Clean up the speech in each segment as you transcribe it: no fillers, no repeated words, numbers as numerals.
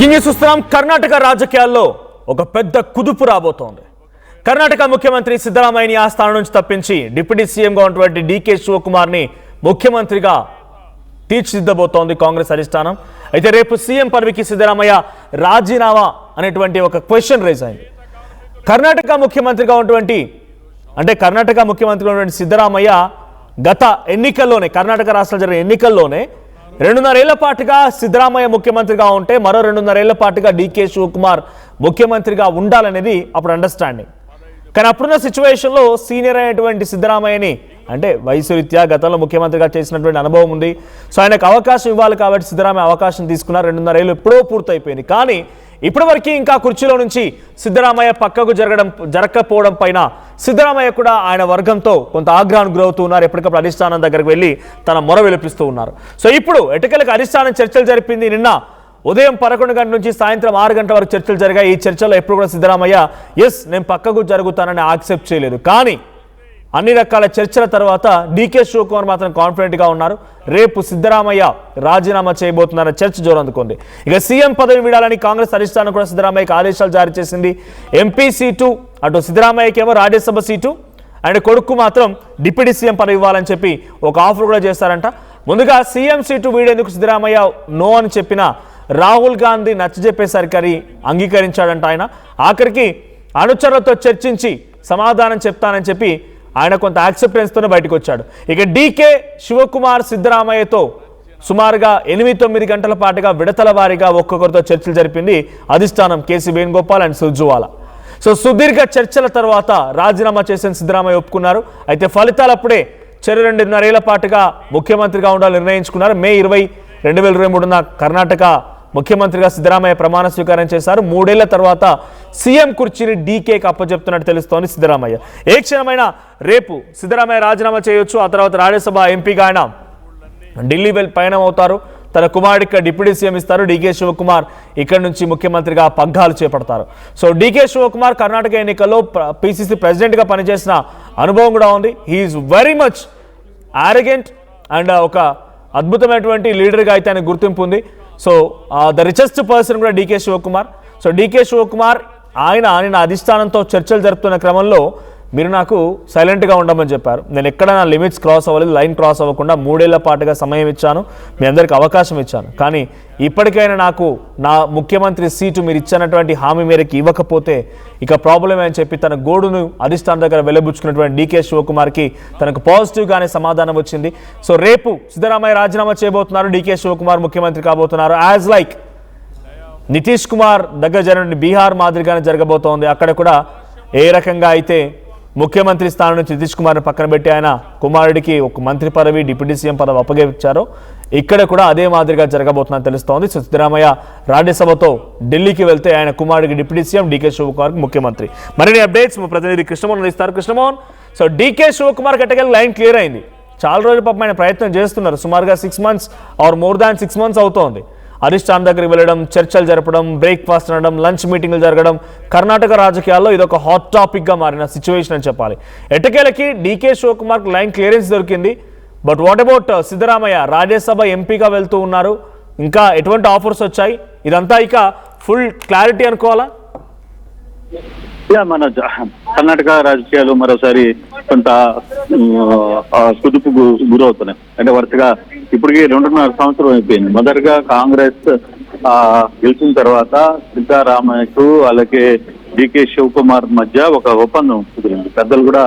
Breaking news చూస్తున్నాం. కర్ణాటక రాజకీయాల్లో ఒక పెద్ద కుదుపు రాబోతోంది. కర్ణాటక ముఖ్యమంత్రి సిద్ధరామయ్యని ఆ స్థానం నుంచి తప్పించి డిప్యూటీ సీఎంగా ఉన్నటువంటి డీకే శివకుమార్ని ముఖ్యమంత్రిగా తీర్చిదిద్దబోతోంది కాంగ్రెస్ అధిష్టానం. అయితే రేపు సీఎం పదవికి సిద్ధరామయ్య రాజీనామా అనేటువంటి ఒక క్వశ్చన్ రేజ్ అయింది. కర్ణాటక ముఖ్యమంత్రిగా ఉన్నటువంటి సిద్ధరామయ్య గత ఎన్నికల్లోనే, కర్ణాటక రాష్ట్రంలో జరిగిన ఎన్నికల్లోనే 2.5 ఏళ్ల పాటుగా సిద్ధరామయ్య ముఖ్యమంత్రిగా ఉంటే మరో 2.5 ఏళ్ల పాటుగా డీకే శివకుమార్ ముఖ్యమంత్రిగా ఉండాలనేది అప్పుడు అండర్స్టాండింగ్. కానీ అప్పుడున్న సిచ్యువేషన్లో సీనియర్ అయినటువంటి సిద్ధరామయ్యని, అంటే వయసు రీత్యా గతంలో ముఖ్యమంత్రిగా చేసినటువంటి అనుభవం ఉంది, సో ఆయనకు అవకాశం ఇవ్వాలి కాబట్టి సిద్ధరామయ్య అవకాశం తీసుకున్నారు. 2.5 ఏళ్ళు ఎప్పుడో పూర్తయిపోయింది. కానీ ఇప్పటివరకు ఇంకా కుర్చీలో నుంచి సిద్ధరామయ్య పక్కకు జరగకపోవడం పైన సిద్ధరామయ్య కూడా ఆయన వర్గంతో కొంత ఆగ్రహానికి గురవుతూ ఉన్నారు. ఎప్పటికప్పుడు అధిష్టానం దగ్గరికి వెళ్ళి తన మొర విలిపిస్తూ ఉన్నారు. సో ఇప్పుడు ఎటకెలకు అధిష్టానం చర్చలు జరిపింది. నిన్న ఉదయం 11 గంటల నుంచి సాయంత్రం 6 గంటల వరకు చర్చలు జరిగాయి. ఈ చర్చల్లో ఎప్పుడు కూడా సిద్ధరామయ్య నేను పక్కకు జరుగుతానని యాక్సెప్ట్ చేయలేదు. కానీ అన్ని రకాల చర్చల తర్వాత డీకే శివకుమార్ మాత్రం కాన్ఫిడెంట్గా ఉన్నారు. రేపు సిద్ధరామయ్య రాజీనామా చేయబోతున్నారన్న చర్చ జోరందుకుంది. ఇక సీఎం పదవి వీడాలని కాంగ్రెస్ అధిష్టానం కూడా సిద్ధరామయ్యకి ఆదేశాలు జారీ చేసింది. ఎంపీ సీటు అటు సిద్ధరామయ్యకేమో రాజ్యసభ సీటు, అండ్ కొడుకు మాత్రం డిప్యూటీ సీఎం పదవి ఇవ్వాలని చెప్పి ఒక ఆఫర్ కూడా చేస్తారంట. ముందుగా సీఎం సీటు వీడేందుకు సిద్ధరామయ్య నో అని చెప్పిన రాహుల్ గాంధీ నచ్చజెప్పేసరికి అది అంగీకరించాడంట. ఆయన ఆఖరికి అనుచరులతో చర్చించి సమాధానం చెప్తానని చెప్పి ఆయన కొంత యాక్సెప్టెన్స్తోనే బయటకు వచ్చాడు. ఇక డీకే శివకుమార్ సిద్ధరామయ్యతో సుమారుగా 8-9 గంటల పాటుగా విడతల వారీగా ఒక్కొక్కరితో చర్చలు జరిపింది అధిష్టానం. కేసీ వేణుగోపాల్ అండ్ సుర్జువాలా. సో సుదీర్ఘ చర్చల తర్వాత రాజీనామా చేసిన సిద్ధరామయ్య ఒప్పుకున్నారు. అయితే ఫలితాలు అప్పుడే 2.5 ఏళ్ల పాటుగా ముఖ్యమంత్రిగా ఉండాలని నిర్ణయించుకున్నారు. మే 20, 2023 కర్ణాటక ముఖ్యమంత్రిగా సిద్ధరామయ్య ప్రమాణ స్వీకారం చేశారు. 3 ఏళ్ల తర్వాత సీఎం కుర్చీని డీకేకి అప్పచెప్తున్నట్టు తెలుస్తోంది సిద్ధరామయ్య. ఏ క్షణమైనా రేపు సిద్ధరామయ్య రాజీనామా చేయొచ్చు. ఆ తర్వాత రాజ్యసభ ఎంపీగా ఆయన ఢిల్లీ పయనం అవుతారు. తన కుమారుడికి డిప్యూటీ సీఎం ఇస్తారు. డీకే శివకుమార్ ఇక్కడి నుంచి ముఖ్యమంత్రిగా పగ్గాలు చేపడతారు. సో డీకే శివకుమార్ కర్ణాటక ఎన్నికల్లో పీసీసీ ప్రెసిడెంట్గా పనిచేసిన అనుభవం కూడా ఉంది. He is very much arrogant and ఒక అద్భుతమైనటువంటి లీడర్గా అయితే ఆయన గుర్తింపు ఉంది. సో ద రిచెస్ట్ పర్సన్ కూడా డీకే శివకుమార్. సో డీకే శివకుమార్ ఆయన అధిష్టానంతో చర్చలు జరుపుతున్న క్రమంలో మీరు నాకు సైలెంట్గా ఉండమని చెప్పారు. నేను ఎక్కడ నా లిమిట్స్ క్రాస్ అవ్వలేదు, లైన్ క్రాస్ అవ్వకుండా 3 ఏళ్ల పాటుగా సమయం ఇచ్చాను, మీ అందరికీ అవకాశం ఇచ్చాను. కానీ ఇప్పటికైనా నాకు నా ముఖ్యమంత్రి సీటు మీరు ఇచ్చినటువంటి హామీ మేరకు ఇవ్వకపోతే ఇక ప్రాబ్లమే అని చెప్పి తన గోడును అధిష్టానం దగ్గర వెలబుచ్చుకున్నటువంటి డీకే శివకుమార్కి తనకు పాజిటివ్గానే సమాధానం వచ్చింది. సో రేపు సిద్ధరామయ్య రాజీనామా చేయబోతున్నారు, డీకే శివకుమార్ ముఖ్యమంత్రి కాబోతున్నారు. యాజ్ లైక్ నితీష్ కుమార్ దగ్గర జరిగిన బీహార్ మాదిరిగానే జరగబోతోంది. అక్కడ కూడా ఏ రకంగా అయితే ముఖ్యమంత్రి స్థానం నుంచి నితీష్ కుమార్ని పక్కన పెట్టి ఆయన కుమారుడికి ఒక మంత్రి పదవి, డిప్యూటీ సీఎం పదవి అప్పగించారో ఇక్కడ కూడా అదే మాదిరిగా జరగబోతుందని తెలుస్తోంది. సో సిద్ధరామయ్య రాజ్యసభతో ఢిల్లీకి వెళ్తే ఆయన కుమారుడికి డిప్యూటీ సీఎం, డీకే శివకుమార్కి ముఖ్యమంత్రి. మరిన్ని అప్డేట్స్ మా ప్రతినిధి కృష్ణమోహన్ ఇస్తారు. కృష్ణమోహన్, సో డీకే శివకుమార్ గట్టకెళ్ళి లైన్ క్లియర్ అయింది. చాలా రోజుల పాపం ఆయన ప్రయత్నం చేస్తున్నారు. సుమారుగా 6 months or more than 6 months అవుతోంది. అధిష్టానం దగ్గరికి వెళ్ళడం, చర్చలు జరపడం, బ్రేక్ఫాస్ట్ అనడం, లంచ్ మీటింగ్లు జరగడం కర్ణాటక రాజకీయాల్లో ఇదొక హాట్ టాపిక్గా మారిన సిచ్యువేషన్ అని చెప్పాలి. ఎట్టకేలకి డీకే శివకుమార్కి లైన్ క్లియరెన్స్ దొరికింది. But what about Siddaramaiah? Rajya Sabha ఎంపీగా వెళ్తూ ఉన్నారు, ఇంకా ఎటువంటి ఆఫర్స్ వచ్చాయి? ఇదంతా ఇక ఫుల్ క్లారిటీ అనుకోవాలా? మన కర్ణాటక రాజకీయాలు మరోసారి కొంత కుదుపు గురవుతున్నాయి. అంటే వరుసగా ఇప్పటికీ 2.5 సంవత్సరం అయిపోయింది. మొదటగా కాంగ్రెస్ గెలిచిన తర్వాత సిద్ధరామయ్యకు అలాగే డీకే శివకుమార్ మధ్య ఒక ఒప్పందం కుదిరింది. పెద్దలు కూడా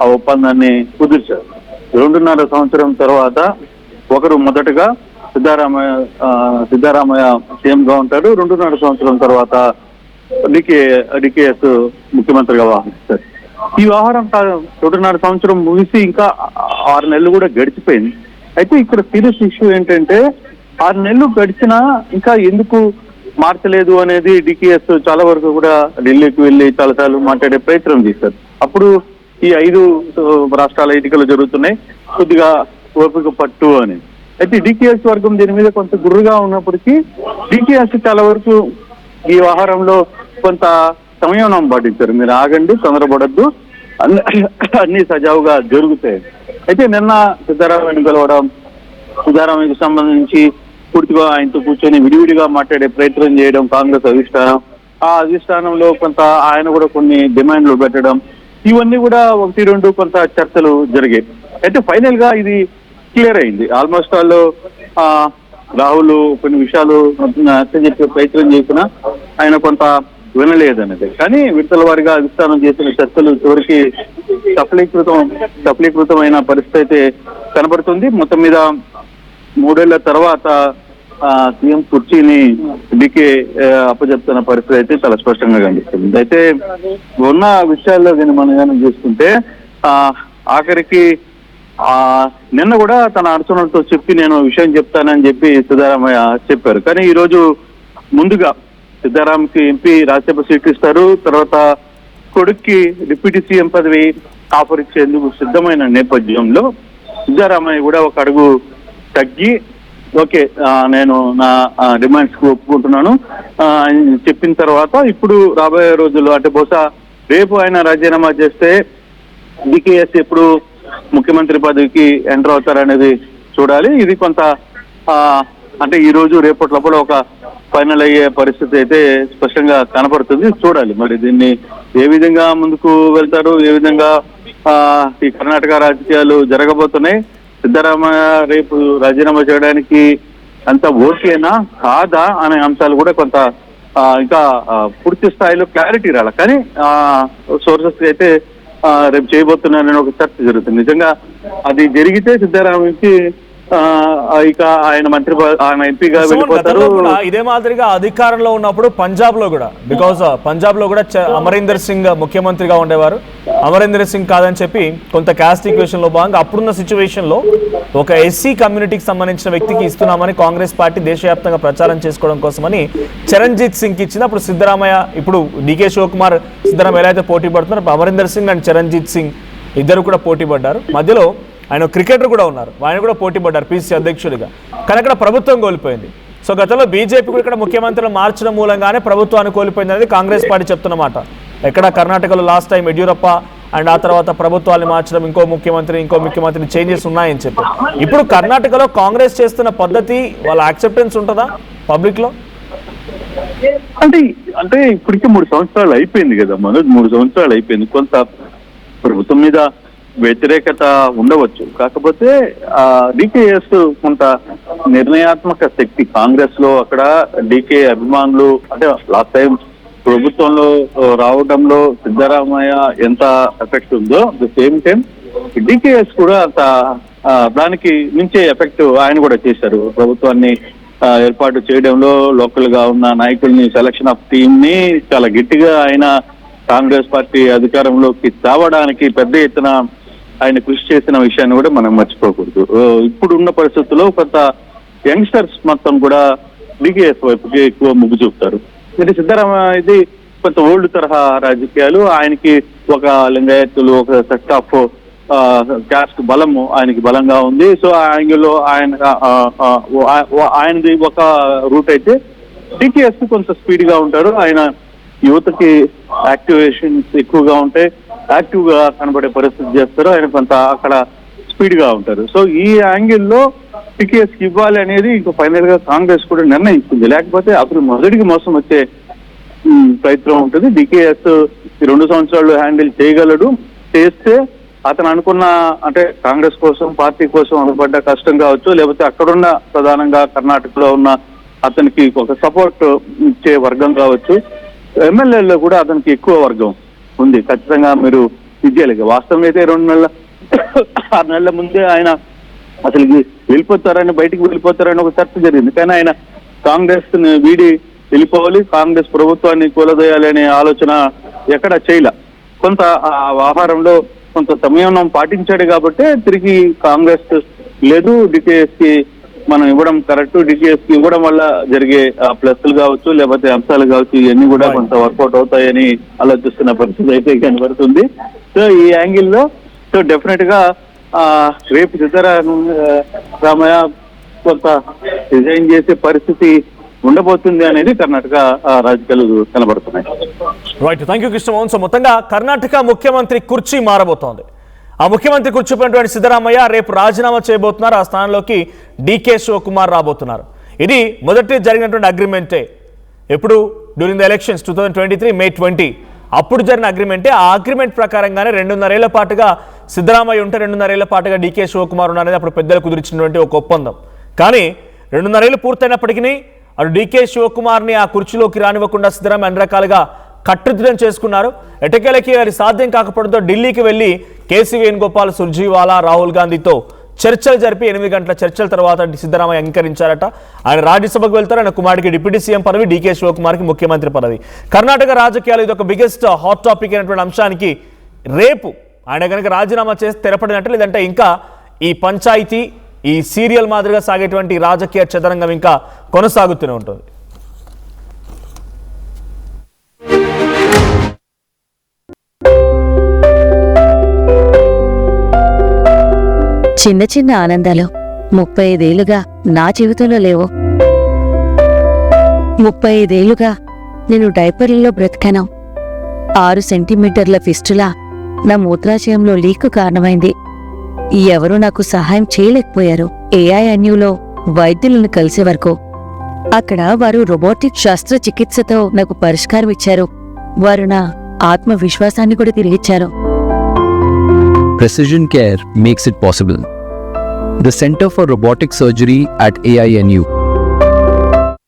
ఆ ఒప్పందాన్ని కుదిర్చారు. 2.5 సంవత్సరం తర్వాత ఒకరు మొదటగా సిద్ధరామయ్య సీఎంగా ఉంటాడు. 2.5 సంవత్సరం తర్వాత డికేఎస్ ముఖ్యమంత్రిగా వ్యవహరిస్తారు. ఈ వ్యవహారం 2.5 సంవత్సరం ముగిసి ఇంకా 6 నెలలు కూడా గడిచిపోయింది. అయితే ఇక్కడ సీరియస్ ఇష్యూ ఏంటంటే 6 నెలలు గడిచినా ఇంకా ఎందుకు మార్చలేదు అనేది డికేఎస్ చాలా వరకు కూడా ఢిల్లీకి వెళ్ళి చాలాసార్లు మాట్లాడే ప్రయత్నం చేశారు. అప్పుడు ఈ 5 రాష్ట్రాల ఎన్నికలు జరుగుతున్నాయి, కొద్దిగా ఓపిక పట్టు అని. అయితే డికేఎస్ వర్గం దీని మీద కొంత గుర్రుగా ఉన్నప్పటికీ డికేఎస్ చాలా వరకు ఈ వ్యవహారంలో కొంత సంయమనం పాటించారు. మీరు ఆగండి, తొందరపడద్దు, అన్ని సజావుగా జరుగుతాయి. అయితే నిన్న సిద్ధరామయ్యను కలవడం, సిద్ధరామయ్యకు సంబంధించి పూర్తిగా ఆయనతో కూర్చొని విడివిడిగా మాట్లాడే ప్రయత్నం చేయడం కాంగ్రెస్ అధిష్టానం, ఆ అధిష్టానంలో కొంత ఆయన కూడా కొన్ని డిమాండ్లు పెట్టడం, ఇవన్నీ కూడా 1-2 కొంత చర్చలు జరిగాయి. అయితే ఫైనల్ గా ఇది క్లియర్ అయింది. ఆల్మోస్ట్ వాళ్ళు రాహుల్ కొన్ని విషయాలు చెప్పే ప్రయత్నం చేసినా ఆయన కొంత వినలేదనేది. కానీ విడతల వారిగా అధిష్టానం చేసిన చర్చలు చివరికి సఫలీకృతమైన పరిస్థితి అయితే కనబడుతుంది. మొత్తం మీద 3 ఏళ్ల తర్వాత సీఎం కుర్చీని డీకే అప్పచెప్తున్న పరిస్థితి అయితే చాలా స్పష్టంగా కనిపిస్తుంది. అయితే ఉన్న విషయాల్లో కానీ మనం చూసుకుంటే ఆఖరికి నిన్న కూడా తన అనుచరులతో చెప్పి నేను విషయం చెప్తానని చెప్పి సిద్ధరామయ్య చెప్పారు. కానీ ఈ రోజు ముందుగా సిద్ధరామయ్యకి ఎంపీ రాజ్యసభ సీట్ ఇస్తారు, తర్వాత కొడుక్కి డిప్యూటీ సీఎం పదవి ఆఫర్ ఇచ్చేందుకు సిద్ధమైన నేపథ్యంలో సిద్ధరామయ్య కూడా ఒక అడుగు తగ్గి ఓకే నేను నా డిమాండ్స్ కు ఒప్పుకుంటున్నాను చెప్పిన తర్వాత ఇప్పుడు రాబోయే రోజుల్లో అంటే బహుశా రేపు ఆయన రాజీనామా చేస్తే డికేఎస్ ఎప్పుడు ముఖ్యమంత్రి పదవికి ఎంటర్ అవుతారనేది చూడాలి. ఇది కొంత అంటే ఈ రోజు రేపటి లోపల ఒక ఫైనల్ అయ్యే పరిస్థితి అయితే స్పష్టంగా కనపడుతుంది. చూడాలి మరి దీన్ని ఏ విధంగా ముందుకు వెళ్తారు, ఏ విధంగా ఈ కర్ణాటక రాజకీయాలు జరగబోతున్నాయి. సిద్ధరామయ్య రేపు రాజీనామా చేయడానికి అంత ఓకేనా కాదా అనే అంశాలు కూడా కొంత ఇంకా పూర్తి స్థాయిలో క్లారిటీ రాలి. కానీ సోర్సెస్ అయితే రేపు చేయబోతున్నారని ఒక చర్చ జరుగుతుంది. నిజంగా అది జరిగితే సిద్ధరామయ్యకి ఇక ఆయన ఆయన ఎంపీగా వెళ్ళిపోతారు. ఇదే మాదిరిగా అధికారంలో ఉన్నప్పుడు పంజాబ్ లో కూడా పంజాబ్ లో కూడా అమరీందర్ సింగ్ ముఖ్యమంత్రిగా ఉండేవారు. అమరీందర్ సింగ్ కాదని చెప్పి కొంత క్యాస్ట్ ఈక్వేషన్ లో భాగంగా అప్పుడున్న సిచ్యువేషన్ లో ఒక ఎస్సీ కమ్యూనిటీకి సంబంధించిన వ్యక్తికి ఇస్తున్నామని కాంగ్రెస్ పార్టీ దేశవ్యాప్తంగా ప్రచారం చేసుకోవడం కోసమని చరణ్జీత్ సింగ్ ఇచ్చింది. అప్పుడు సిద్ధరామయ్య ఇప్పుడు డీకే శివకుమార్ సిద్ధరామయ్య ఎలా అయితే పోటీ పడుతున్నారు, అమరీందర్ సింగ్ అండ్ చరణ్జీత్ సింగ్ ఇద్దరు కూడా పోటీ పడ్డారు. మధ్యలో ఆయన క్రికెటర్ కూడా ఉన్నారు, ఆయన కూడా పోటీ పడ్డారు పిసిసి అధ్యక్షుడిగా. కానీ అక్కడ ప్రభుత్వం కోల్పోయింది. సో గతంలో బీజేపీ కూడా ఇక్కడ ముఖ్యమంత్రులు మార్చడం మూలంగానే ప్రభుత్వాన్ని కోల్పోయింది అనేది కాంగ్రెస్ పార్టీ చెప్తున్నమాట. ఎక్కడ కర్ణాటకలో లాస్ట్ టైం యడ్యూరప్ప అండ్ ఆ తర్వాత ప్రభుత్వాన్ని మార్చడం, ఇంకో ముఖ్యమంత్రి చేంజెస్ ఉన్నాయని చెప్పి ఇప్పుడు కర్ణాటకలో కాంగ్రెస్ చేస్తున్న పద్ధతి వాళ్ళ యాక్సెప్టెన్స్ ఉంటుందా పబ్లిక్ లో? అంటే ఇప్పటికే 3 సంవత్సరాలు అయిపోయింది కదా, 3 సంవత్సరాలు అయిపోయింది. కొంత ప్రభుత్వం మీద వ్యతిరేకత ఉండవచ్చు, కాకపోతే డికేఎస్ కొంత నిర్ణయాత్మక శక్తి కాంగ్రెస్ లో. అక్కడ డికే అభిమానులు అంటే లాస్ట్ టైం ప్రభుత్వంలో రావడంలో సిద్ధరామయ్య ఎంత ఎఫెక్ట్ ఉందో ద సేమ్ టైం డికేఎస్ కూడా అంత దానికి మించే ఎఫెక్ట్ ఆయన కూడా చేశారు. ప్రభుత్వాన్ని ఏర్పాటు చేయడంలో లోకల్ గా ఉన్న నాయకుల్ని సెలక్షన్ ఆఫ్ టీమ్ ని చాలా గట్టిగా ఆయన కాంగ్రెస్ పార్టీ అధికారంలోకి తేవడానికి పెద్ద ఎత్తున ఆయన కృషి చేసిన విషయాన్ని కూడా మనం మర్చిపోకూడదు. ఇప్పుడున్న పరిస్థితుల్లో కొంత యంగ్స్టర్స్ మొత్తం కూడా డికేఎస్ వైపుకి ఎక్కువ మొగ్గు చూపుతారు. ఇది సిద్ధరామయ్య ఇది కొంత ఓల్డ్ తరహా రాజకీయాలు. ఆయనకి ఒక లింగాయత్తులు ఒక సెట్ ఆఫ్ క్యాస్ట్ బలము ఆయనకి బలంగా ఉంది. సో ఆ యాంగిల్లో ఆయనది ఒక రూట్ అయితే డికేఎస్ కొంత స్పీడ్ గా ఉంటారు. ఆయన యువతకి యాక్టివేషన్స్ ఎక్కువగా ఉంటాయి, యాక్టివ్ గా కనబడే పరిస్థితి చేస్తారు. ఆయన కొంత అక్కడ స్పీడ్ గా ఉంటారు. సో ఈ యాంగిల్లో డికేఎస్ ఇవ్వాలి అనేది ఇంకా ఫైనల్ గా కాంగ్రెస్ కూడా నిర్ణయించింది. లేకపోతే అసలు మొదటికి మోసం వచ్చే ప్రయత్నం ఉంటుంది. డికేఎస్ 2 సంవత్సరాలు హ్యాండిల్ చేయగలడు. చేస్తే అతను అనుకున్న అంటే కాంగ్రెస్ కోసం పార్టీ కోసం అనుపడ్డ కష్టం కావచ్చు, లేకపోతే అక్కడున్న ప్రధానంగా కర్ణాటకలో ఉన్న అతనికి ఒక సపోర్ట్ ఇచ్చే వర్గం కావచ్చు, ఎమ్మెల్యేల్లో కూడా అతనికి ఎక్కువ వర్గం ఉంది. ఖచ్చితంగా మీరు విద్యాలయ వాస్తవం అయితే 6 నెలల ముందే ఆయన అసలు వెళ్ళిపోతారని బయటికి వెళ్ళిపోతారని ఒక చర్చ జరిగింది. కానీ ఆయన కాంగ్రెస్ వీడి వెళ్ళిపోవాలి, కాంగ్రెస్ ప్రభుత్వాన్ని కూలదోయాలి అనే ఆలోచన ఎక్కడ చేయలే. కొంత ఆ వ్యవహారంలో కొంత సంయమనం పాటించాడు కాబట్టి తిరిగి కాంగ్రెస్ లేదు డికేఎస్ కి మనం ఇవ్వడం కరెక్ట్, డికేఎస్ కి ఇవ్వడం వల్ల జరిగే ప్లస్లు కావచ్చు లేకపోతే అంశాలు కావచ్చు ఇవన్నీ కూడా కొంత వర్కౌట్ అవుతాయని ఆలోచిస్తున్న పరిస్థితి అయితే కనబడుతుంది. సో ఈ యాంగిల్లో సో డెఫినెట్ గా రేపు సిద్ధరామయ్య కొంత రిజైన్ చేసే పరిస్థితి ఉండబోతుంది అనేది కర్ణాటక రాజకీయాలు కనబడుతున్నాయి. Right, thank you Krishnamohan. So మొత్తంగా కర్ణాటక ముఖ్యమంత్రి కుర్చీ మారబోతోంది. ఆ ముఖ్యమంత్రి కూర్చోపోయినటువంటి సిద్ధరామయ్య రేపు రాజీనామా చేయబోతున్నారు. ఆ స్థానంలోకి డీకే శివకుమార్ రాబోతున్నారు. ఇది మొదటి జరిగినటువంటి అగ్రిమెంటే. ఎప్పుడు డ్యూరింగ్ ద ఎలక్షన్స్ 2023 May 20 అప్పుడు జరిగిన అగ్రిమెంటే. ఆ అగ్రిమెంట్ ప్రకారంగానే 2.5 ఏళ్ల పాటుగా సిద్ధరామయ్య ఉంటే 2.5 ఏళ్ల పాటుగా డీకే శివకుమార్ అనేది అప్పుడు పెద్దలు కుదిర్చినటువంటి ఒక ఒప్పందం. కానీ 2.5 ఏళ్ళు పూర్తయినప్పటికీ అటు డీకే శివకుమార్ని ఆ కుర్చీలోకి రానివ్వకుండా సిద్ధరామయ్య అన్ని రకాలుగా కట్టుదిట్టం చేసుకున్నారు. ఎటకేలకి అది సాధ్యం కాకపోవడంతో ఢిల్లీకి వెళ్ళి కేసీ వేణుగోపాల్, సుర్జీవాలా, రాహుల్ గాంధీతో చర్చలు జరిపి 8 గంటల చర్చల తర్వాత సిద్ధరామయ్య అంగీకరించారట. ఆయన రాజ్యసభకు వెళ్తారు. ఆయన కుమారుడికి డిప్యూటీ సీఎం పదవి, డీకే శివకుమార్కి ముఖ్యమంత్రి పదవి. కర్ణాటక రాజకీయాలు ఇది ఒక బిగ్గెస్ట్ హాట్ టాపిక్ అయినటువంటి అంశానికి రేపు ఆయన కనుక రాజీనామా చేసి తెరపడినట్టు, లేదంటే ఇంకా ఈ పంచాయతీ, ఈ సీరియల్ మాదిరిగా సాగేటువంటి రాజకీయ చదరంగం ఇంకా కొనసాగుతూనే ఉంటుంది. చిన్న చిన్న ఆనందాలు 35 ఏళ్లుగా నా జీవితంలో లేవు. 35 ఏళ్లుగా నేను డైపర్లలో బ్రతికాను. 6 సెంటీమీటర్ల ఫిస్టులా నా మూత్రాశయంలో లీక్ కారణమైంది. ఎవరూ నాకు సహాయం చేయలేకపోయారు. ఏఐఎన్యూలో వైద్యులను కలిసే వరకు. అక్కడ వారు రోబోటిక్ శస్త్రచికిత్సతో నాకు పరిష్కారం ఇచ్చారు. వారు నా ఆత్మవిశ్వాసాన్ని కూడా తిరిగిచ్చారు. Precision Care makes it possible. The Center for Robotic Surgery at AINU